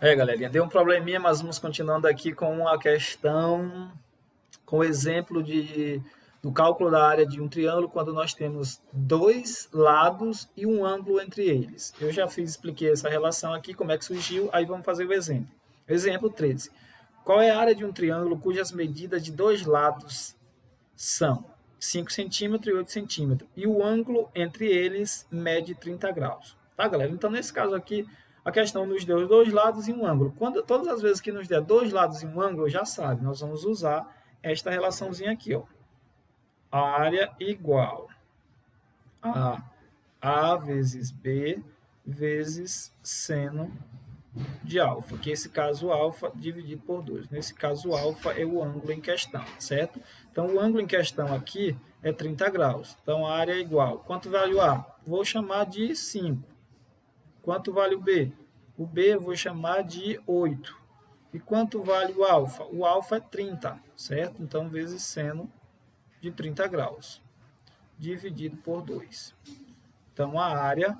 Galerinha, deu um probleminha, mas vamos continuando aqui com a questão, com o exemplo do cálculo da área de um triângulo quando nós temos dois lados e um ângulo entre eles. Eu já expliquei essa relação aqui, como é que surgiu, aí vamos fazer o exemplo. Exemplo 13. Qual é a área de um triângulo cujas medidas de dois lados são 5 centímetros e 8 centímetros, e o ângulo entre eles mede 30 graus. Tá, galera? Então, nesse caso aqui, a questão nos deu dois lados e um ângulo. Todas as vezes que nos der dois lados e um ângulo, já sabe, nós vamos usar esta relaçãozinha aqui, ó. Área igual a vezes B vezes seno de alfa, que esse caso alfa dividido por 2. Nesse caso, alfa é o ângulo em questão, certo? Então, o ângulo em questão aqui é 30 graus. Então, a área é igual. Quanto vale o A? Vou chamar de 5. Quanto vale o B? O B eu vou chamar de 8. E quanto vale o alfa? O alfa é 30, certo? Então, vezes seno de 30 graus, dividido por 2. Então, a área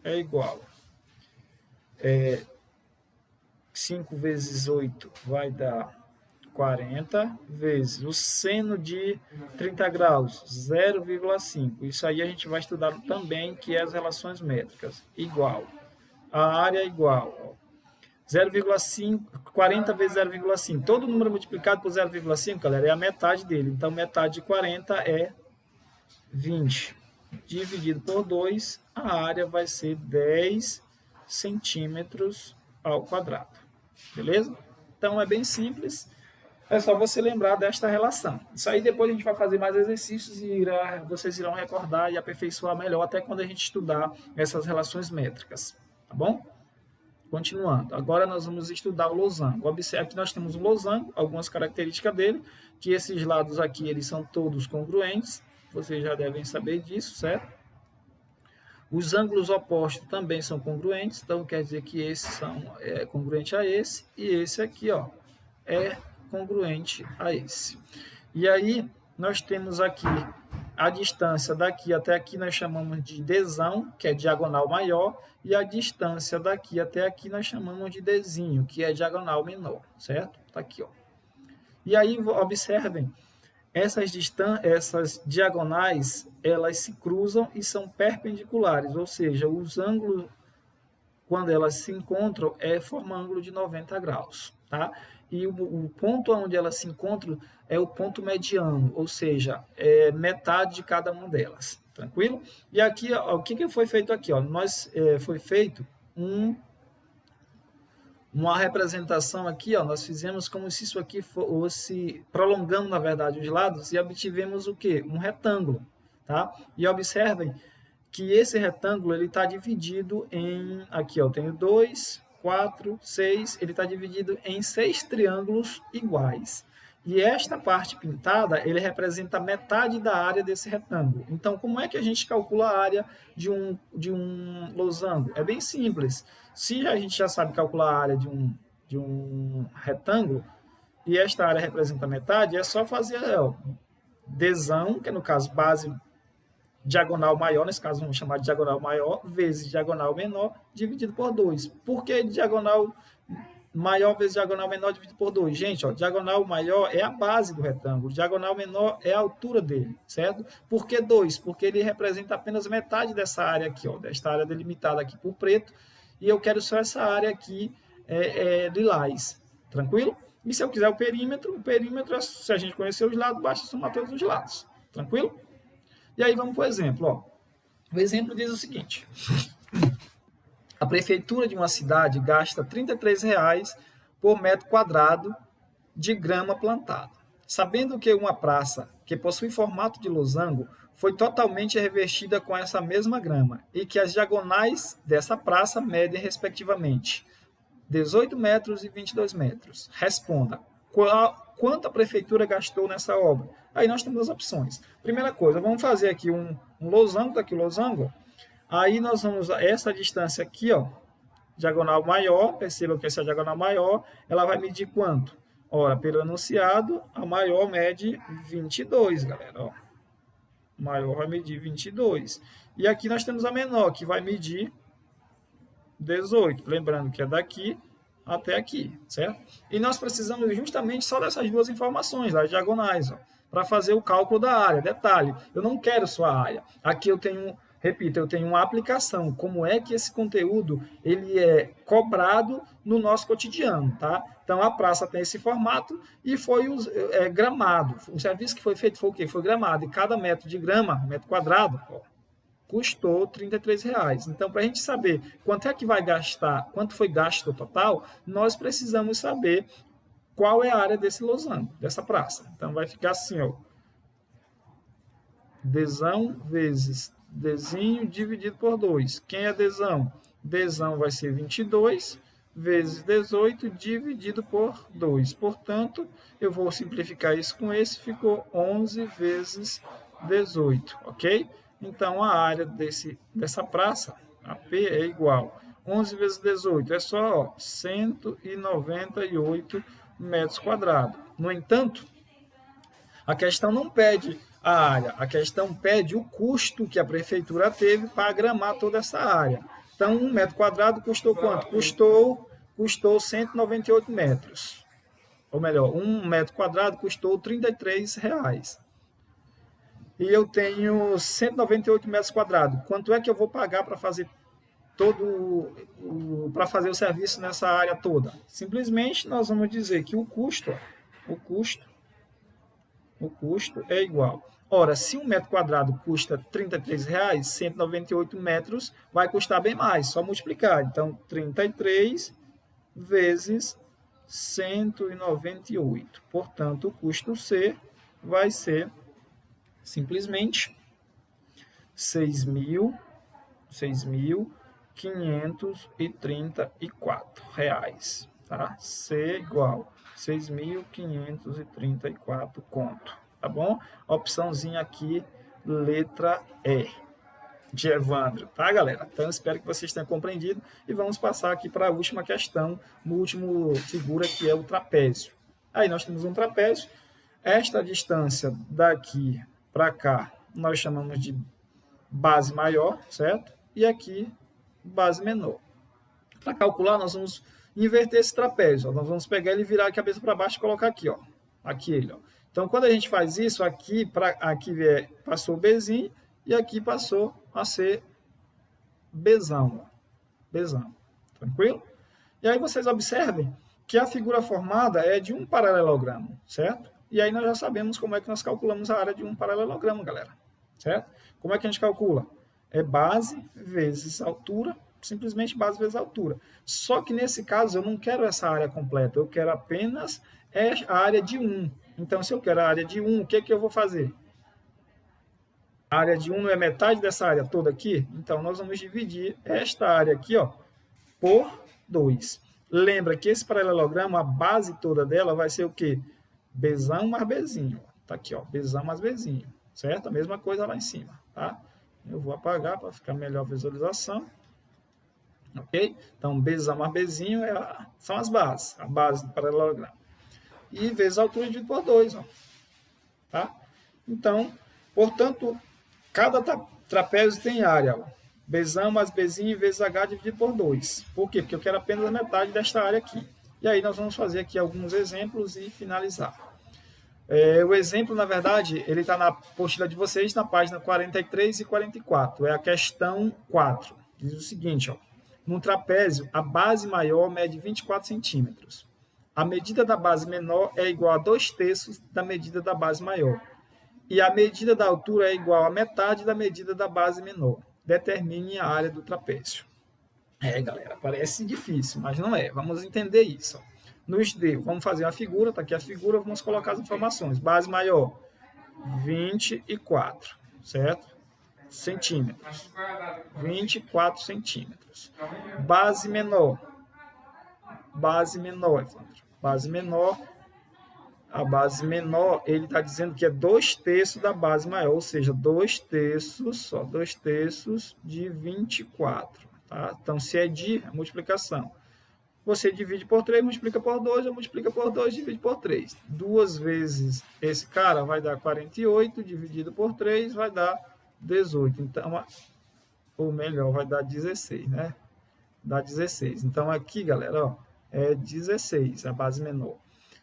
é igual 5 vezes 8 vai dar 40, vezes o seno de 30 graus, 0,5. Isso aí a gente vai estudar também, que é as relações métricas. Igual. A área é igual. 0,5, 40 vezes 0,5. Todo número multiplicado por 0,5, galera, é a metade dele. Então, metade de 40 é 20. Dividido por 2, a área vai ser 10 centímetros ao quadrado. Beleza? Então, é bem simples. É só você lembrar desta relação. Isso aí depois a gente vai fazer mais exercícios e vocês irão recordar e aperfeiçoar melhor até quando a gente estudar essas relações métricas. Tá bom? Continuando. Agora nós vamos estudar o losango. Observe que nós temos um losango, algumas características dele, que esses lados aqui eles são todos congruentes. Vocês já devem saber disso, certo? Os ângulos opostos também são congruentes, então quer dizer que esses são congruentes a esse, e esse aqui, ó, é congruente a esse. E aí, nós temos aqui a distância daqui até aqui nós chamamos de Dzão, que é diagonal maior, e a distância daqui até aqui nós chamamos de Dzinho, que é diagonal menor, certo? Tá aqui, ó. E aí, observem, essas diagonais, elas se cruzam e são perpendiculares, ou seja, os ângulos, quando elas se encontram, formam ângulo de 90 graus, tá? E o ponto onde elas se encontram é o ponto mediano, ou seja, é metade de cada uma delas, tranquilo? E aqui, ó, o que foi feito aqui? Ó? Foi feito uma representação aqui, ó, nós fizemos como se isso aqui fosse, prolongando, na verdade, os lados, e obtivemos o quê? Um retângulo, tá? E observem que esse retângulo ele está dividido em, aqui, ó, eu tenho 2, 4, 6, ele está dividido em 6 triângulos iguais. E esta parte pintada, ele representa metade da área desse retângulo. Então, como é que a gente calcula a área de um losango? É bem simples. Se a gente já sabe calcular a área de um retângulo, e esta área representa metade, é só fazer Dzão, que é no caso base diagonal maior, nesse caso vamos chamar de diagonal maior, vezes diagonal menor, dividido por 2. Por que diagonal maior vezes diagonal menor dividido por 2? Gente, ó, diagonal maior é a base do retângulo, diagonal menor é a altura dele, certo? Por que 2? Porque ele representa apenas metade dessa área aqui, ó, desta área delimitada aqui por preto, e eu quero só essa área aqui lilás, tranquilo? E se eu quiser o perímetro, se a gente conhecer os lados, basta somar todos os lados, tranquilo? E aí vamos para o exemplo. Ó. O exemplo diz o seguinte: a prefeitura de uma cidade gasta R$ 33,00 por metro quadrado de grama plantada. Sabendo que uma praça que possui formato de losango foi totalmente revestida com essa mesma grama e que as diagonais dessa praça medem, respectivamente, 18 metros e 22 metros. Responda, quanto a prefeitura gastou nessa obra? Aí nós temos as opções. Primeira coisa, vamos fazer aqui um losango, daqui o losango. Aí nós vamos, essa distância aqui, ó, diagonal maior, percebam que essa diagonal maior, ela vai medir quanto? Ora, pelo enunciado, a maior mede 22, galera, ó. A maior vai medir 22. E aqui nós temos a menor, que vai medir 18. Lembrando que é daqui até aqui, certo? E nós precisamos justamente só dessas duas informações, as diagonais, para fazer o cálculo da área. Detalhe, eu não quero só a área. Aqui eu tenho, repito, eu tenho uma aplicação, como é que esse conteúdo ele é cobrado no nosso cotidiano, tá? Então, a praça tem esse formato e foi gramado. O serviço que foi feito foi o quê? Foi gramado. E cada metro de grama, metro quadrado, custou R$ 33. Então, para a gente saber quanto é que vai gastar, quanto foi gasto total, nós precisamos saber qual é a área desse losango, dessa praça. Então, vai ficar assim, ó, Dzão vezes Dzinho dividido por 2. Quem é Dzão? Dzão vai ser 22 vezes 18 dividido por 2. Portanto, eu vou simplificar isso com esse, ficou 11 vezes 18, ok? Então, a área dessa praça, AP, é igual 11 vezes 18, é só 198 metros quadrados. No entanto, a questão não pede a área, a questão pede o custo que a prefeitura teve para gramar toda essa área. Então, 1 metro quadrado custou quanto? Custou 198 metros. Ou melhor, 1 metro quadrado custou R$ 33. E eu tenho 198 metros quadrados. Quanto é que eu vou pagar para fazer o serviço nessa área toda? Simplesmente nós vamos dizer que o custo é igual. Ora, se 1 metro quadrado custa R$ 33, 198 metros vai custar bem mais, só multiplicar. Então, 33 vezes 198. Portanto, o custo C vai ser simplesmente R$ 6.534, tá? C igual 6.534 conto, tá bom? Opçãozinha aqui, letra E, de Evandro, tá, galera? Então, espero que vocês tenham compreendido e vamos passar aqui para a última questão, no último figura, que é o trapézio. Aí nós temos um trapézio, esta distância daqui para cá, nós chamamos de base maior, certo? E aqui, base menor. Para calcular, nós vamos inverter esse trapézio. Ó. Nós vamos pegar ele e virar a cabeça para baixo e colocar aqui, ó. Aqui ele, ó. Então, quando a gente faz isso, aqui passou o Bzinho e aqui passou a ser Bzão. Ó. Bzão. Tranquilo? E aí vocês observem que a figura formada é de um paralelogramo, certo? E aí nós já sabemos como é que nós calculamos a área de um paralelogramo, galera. Certo? Como é que a gente calcula? É base vezes altura, simplesmente base vezes altura. Só que nesse caso eu não quero essa área completa, eu quero apenas a área de 1. Então, se eu quero a área de 1, o que eu vou fazer? A área de 1 não é metade dessa área toda aqui? Então, nós vamos dividir esta área aqui, ó, por 2. Lembra que esse paralelogramo, a base toda dela vai ser o quê? Bzão mais Bzinho. Tá aqui, ó, Bzão mais Bzinho. Certo? A mesma coisa lá em cima, tá? Eu vou apagar para ficar melhor a visualização. Ok? Então, Bzão mais Bzinho são as bases, a base do paralelogramo. E vezes a altura dividido por 2, ó. Tá? Então, portanto, cada trapézio tem área, ó. Bzão mais Bzinho vezes H dividido por 2. Por quê? Porque eu quero apenas a metade desta área aqui. E aí nós vamos fazer aqui alguns exemplos e finalizar. O exemplo, na verdade, ele está na apostila de vocês, na página 43 e 44. É a questão 4. Diz o seguinte, ó. Num trapézio, a base maior mede 24 centímetros. A medida da base menor é igual a 2/3 da medida da base maior. E a medida da altura é igual a metade da medida da base menor. Determine a área do trapézio. Galera, parece difícil, mas não é. Vamos entender isso, ó. Nos deu, vamos fazer uma figura, está aqui a figura, vamos colocar as informações. Base maior, 24, certo? Centímetros. 24 centímetros. Base menor, Evandro. Base menor, a base menor, ele está dizendo que é 2/3 da base maior, ou seja, 2/3 de 24. Tá? Então, se é de multiplicação, você divide por 3, multiplica por 2, ou multiplica por 2, divide por 3. 2 vezes esse cara vai dar 48, dividido por 3 vai dar 18. Então, ou melhor, vai dar 16, né? Dá 16. Então, aqui, galera, ó, é 16, a base menor.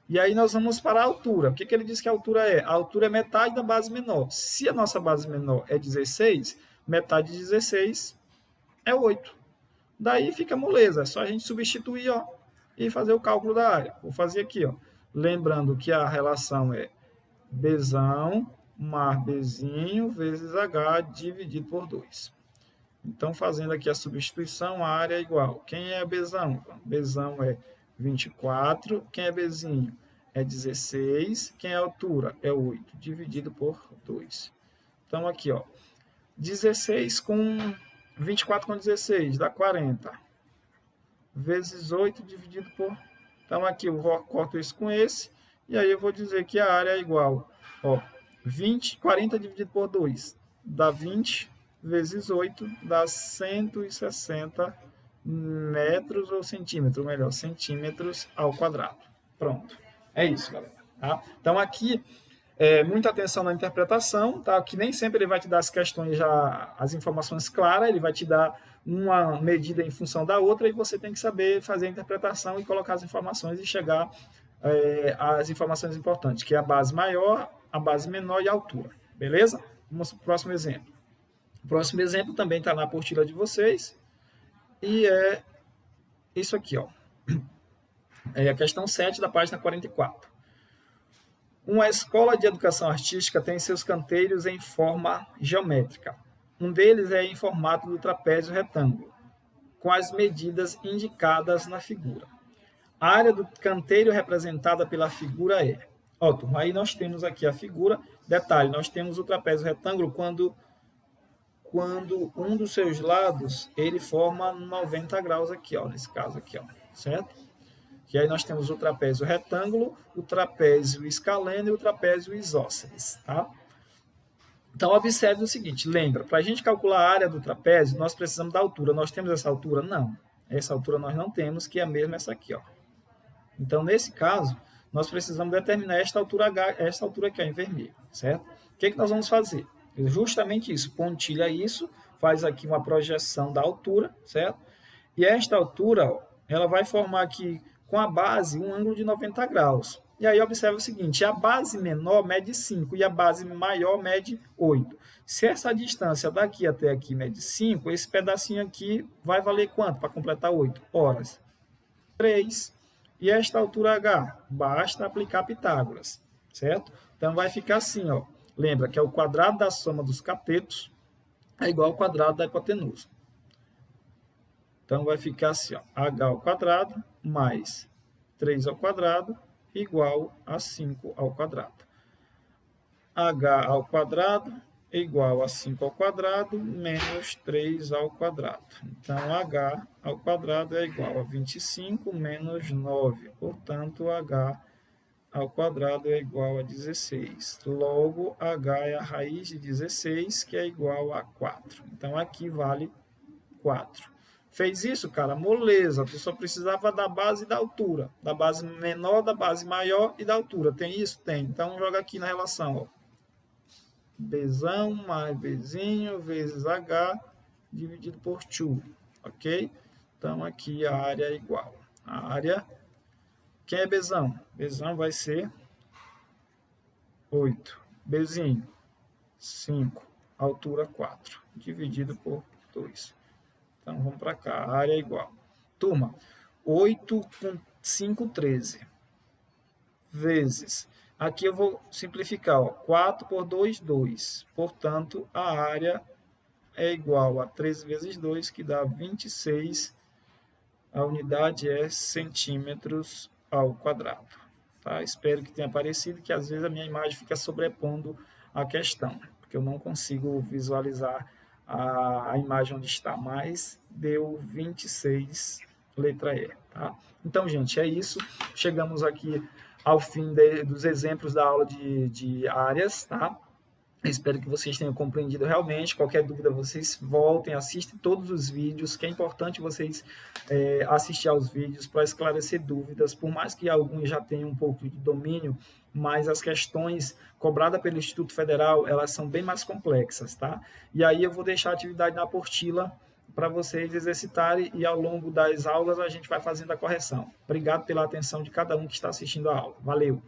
E aí nós vamos para a altura. O que ele diz que a altura é? A altura é metade da base menor. Se a nossa base menor é 16, metade de 16 é 8. Daí fica moleza, é só a gente substituir, ó, e fazer o cálculo da área. Vou fazer aqui, ó. Lembrando que a relação é Bzão mais Bzinho vezes H dividido por 2. Então, fazendo aqui a substituição, a área é igual. Quem é Bzão? Bzão é 24. Quem é Bzinho? É 16. Quem é a altura? É 8, dividido por 2. Então, aqui, ó. 16 com 24 com 16 dá 40. Vezes 8 dividido por... Então, aqui eu corto isso com esse. E aí eu vou dizer que a área é igual, ó, 40 dividido por 2 dá 20, vezes 8 dá 160 metros ou centímetros, melhor, centímetros ao quadrado. Pronto. É isso, galera. Tá? Então, aqui, muita atenção na interpretação, tá? Que nem sempre ele vai te dar as questões já, as informações claras, ele vai te dar uma medida em função da outra e você tem que saber fazer a interpretação e colocar as informações e chegar às informações importantes, que é a base maior, a base menor e a altura. Beleza? Vamos para o próximo exemplo. O próximo exemplo também está na apostila de vocês e é isso aqui, ó. É a questão 7 da página 44. Uma escola de educação artística tem seus canteiros em forma geométrica. Um deles é em formato do trapézio retângulo, com as medidas indicadas na figura. A área do canteiro representada pela figura é... Ó, turma, aí nós temos aqui a figura. Detalhe, nós temos o trapézio retângulo quando um dos seus lados ele forma 90 graus aqui, ó, nesse caso aqui, ó, certo? E aí nós temos o trapézio retângulo, o trapézio escaleno e o trapézio isósceles, tá? Então, observe o seguinte, lembra, para a gente calcular a área do trapézio, nós precisamos da altura. Nós temos essa altura? Não. Essa altura nós não temos, que é a mesma essa aqui, ó. Então, nesse caso, nós precisamos determinar esta altura H, esta altura aqui, ó, em vermelho, certo? O que nós vamos fazer? Justamente isso, pontilha isso, faz aqui uma projeção da altura, certo? E esta altura, ó, ela vai formar aqui com a base um ângulo de 90 graus. E aí observa o seguinte, a base menor mede 5 e a base maior mede 8. Se essa distância daqui até aqui mede 5, esse pedacinho aqui vai valer quanto para completar 8? Horas. 3. E esta altura H? Basta aplicar Pitágoras, certo? Então vai ficar assim, ó. Lembra que é o quadrado da soma dos catetos é igual ao quadrado da hipotenusa. Então, vai ficar assim, ó, h ao quadrado mais 3 ao quadrado igual a 5 ao quadrado. H ao quadrado igual a 5 ao quadrado menos 3 ao quadrado. Então, h ao quadrado é igual a 25 menos 9. Portanto, h ao quadrado é igual a 16. Logo, h é a raiz de 16, que é igual a 4. Então, aqui vale 4. Fez isso, cara? Moleza. Tu só precisava da base e da altura. Da base menor, da base maior e da altura. Tem isso? Tem. Então, joga aqui na relação. Ó. Bzão mais Bzinho vezes H dividido por 2. Ok? Então, aqui a área é igual. A área... Quem é Bzão? Bzão vai ser 8. Bzinho, 5. Altura, 4. Dividido por 2. Então, vamos para cá. A área é igual. Turma, 8 com 5, 13. Vezes. Aqui eu vou simplificar. Ó, 4 por 2, 2. Portanto, a área é igual a 13 vezes 2, que dá 26. A unidade é centímetros ao quadrado. Tá? Espero que tenha aparecido, que às vezes a minha imagem fica sobrepondo a questão, porque eu não consigo visualizar a imagem onde está, mas deu 26, letra E. Tá? Então, gente, é isso. Chegamos aqui ao fim dos exemplos da aula de áreas. Tá? Espero que vocês tenham compreendido realmente. Qualquer dúvida, vocês voltem, assistem todos os vídeos, que é importante vocês assistir aos vídeos para esclarecer dúvidas, por mais que alguns já tenham um pouco de domínio, mas as questões cobradas pelo Instituto Federal, elas são bem mais complexas, tá? E aí eu vou deixar a atividade na apostila para vocês exercitarem e ao longo das aulas a gente vai fazendo a correção. Obrigado pela atenção de cada um que está assistindo a aula. Valeu!